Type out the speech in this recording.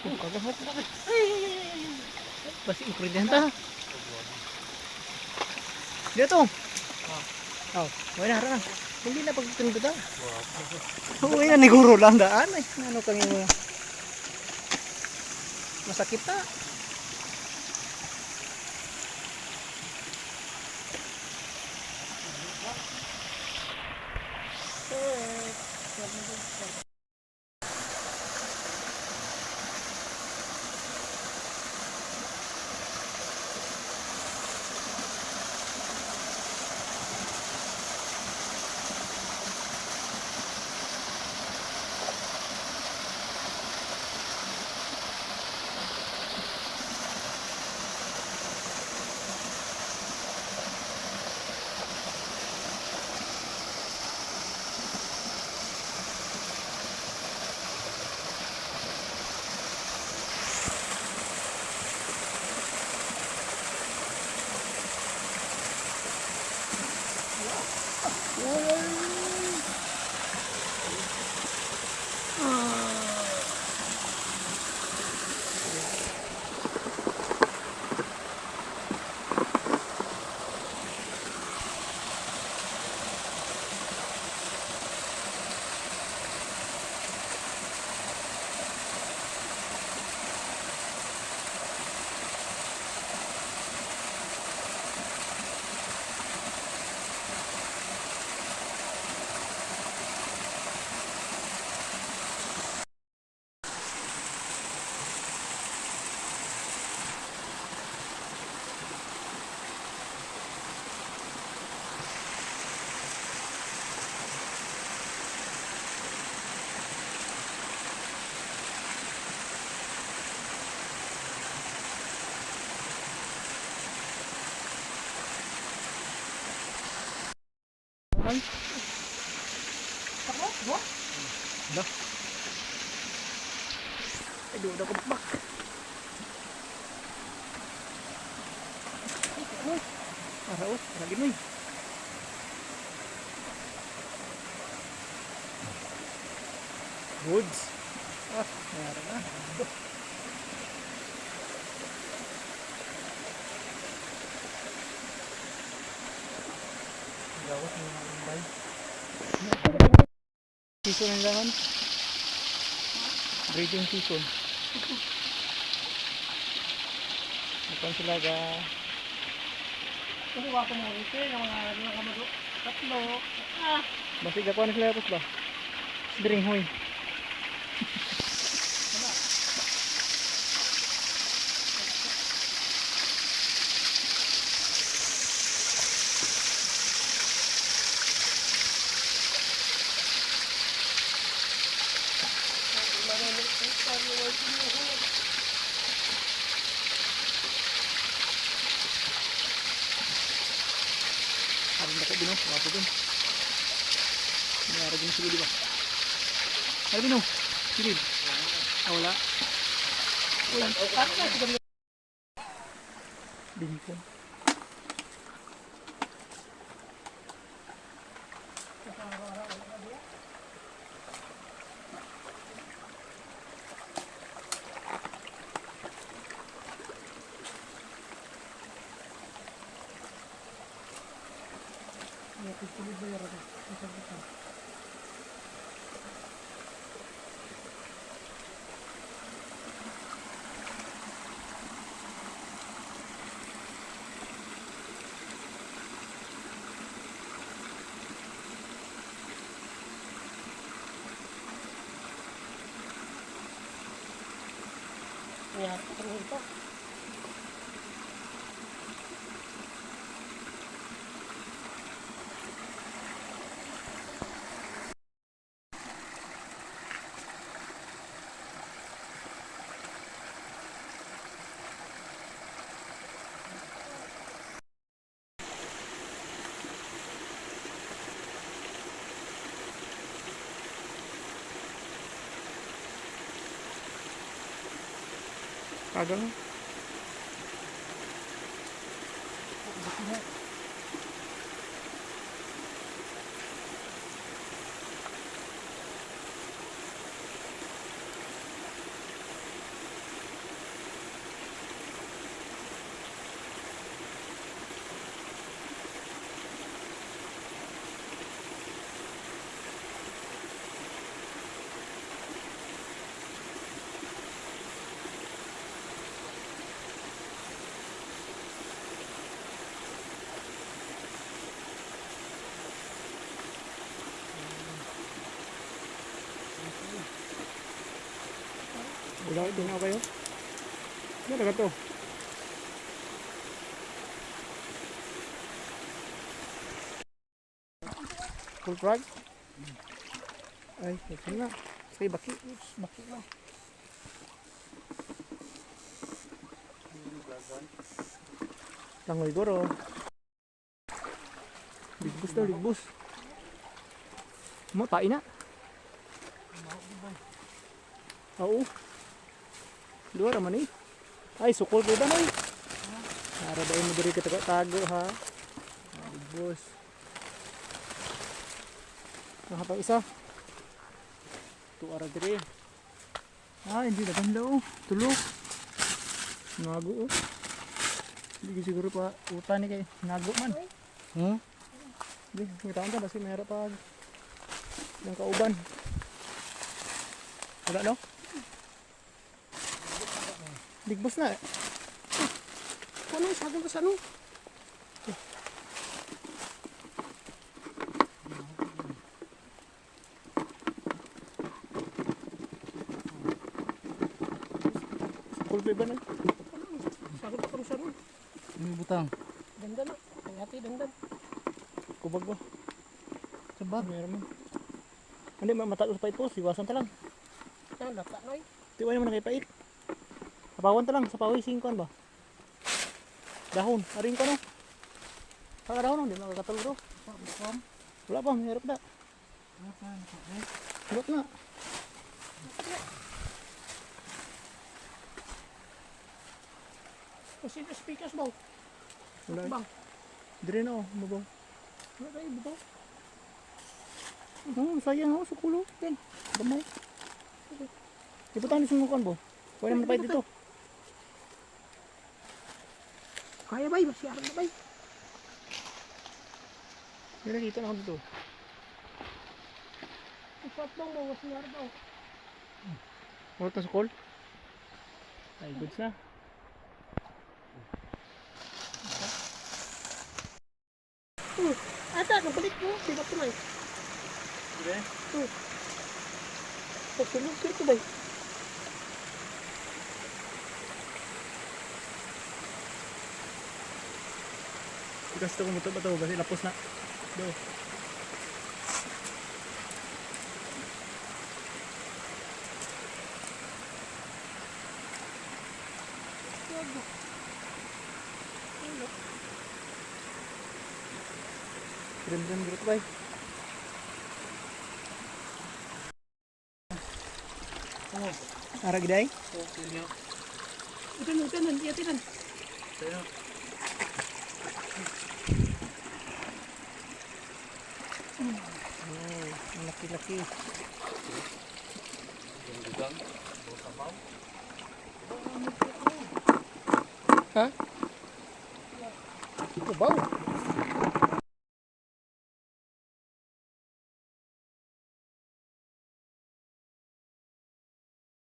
Kagahok. Basi ukrid yan ta. Dito. Oh, wala na. Hindi na pagtungtong ta. Oo, yan niguro lang daan eh. Ano kang mo? Masakit ta. Dah. Aduh, dah kebak. Araw, lagi ni. Woods. Meron na. Gawat ng mga umbay. Season ang laman. Breeding season. Ito sila ga. Kasi wako mo rin siya, yung mga kamado. Tatlo. Basig ako na sila ba? Drink hoy. Harin ako bino, wapo dun. Mayara din siguro di ba? Harin bino, silid. Ah, wala. Bingkong. Kaya, patungin ito. Kagang. Bakit tinaw kayo? Ano talaga to? Full frog? Ay, ito na. Sige, baki. Baki lang. Tangoy goro. Ligbus daw, ligbus. Mo, tain na. Oo. Dua raman eh. Ay, sukol ko ba na eh. Para ba mo diri kita tago ha. Ligbus. Nakapag isa. Tuara diri. Ah, hindi na ganda oh. Tulog. Nago oh. Hindi siguro pa uta ni kay nago man. Hmm? Di, kita ka basi mayroon pa ng kauban. Wala no? Ligbus na eh. Ano, sabi ko sa ano? Full play ba na? Sabi ko sa ano? Ini butang. Dandan na. Ang ati, dandan. Kubag ba? Sabag. Meron mo. Hindi, matalos pa ito. Siwasan ta lang. Ang lata na eh. Tiwai naman nakipait. Kapawan ta lang. Sa pawising ko ba? Dahon. Aring ko no? Saka dahon no? Hindi makakatulog. Wala pa. Mahirap na. Hirap na. Kasi na speakers ba? Wala. Bang. Dire na oh. Mabaw. Wala tayo, buto. Oh, sayang oh. Sukulo. Yan. Gamay. Iputan niyo sumukan bo. Pwede naman pait dito. Kaya ba? Masiyarang na ba? Hindi nakita na ako dito. Isot bang mo, masiyarang daw. Ulit na sukol. Ay, goods na. Ata, nabalik mo. Sibak ko na eh. Sige. Pagsulog ko ba? Ikas ito kumutot ba ito? Kasi lapos na. Do. Keren-keren gitu bay. Ara giday? Ito na, itinan. Oh, ang laki-laki. Ha? Ito ba?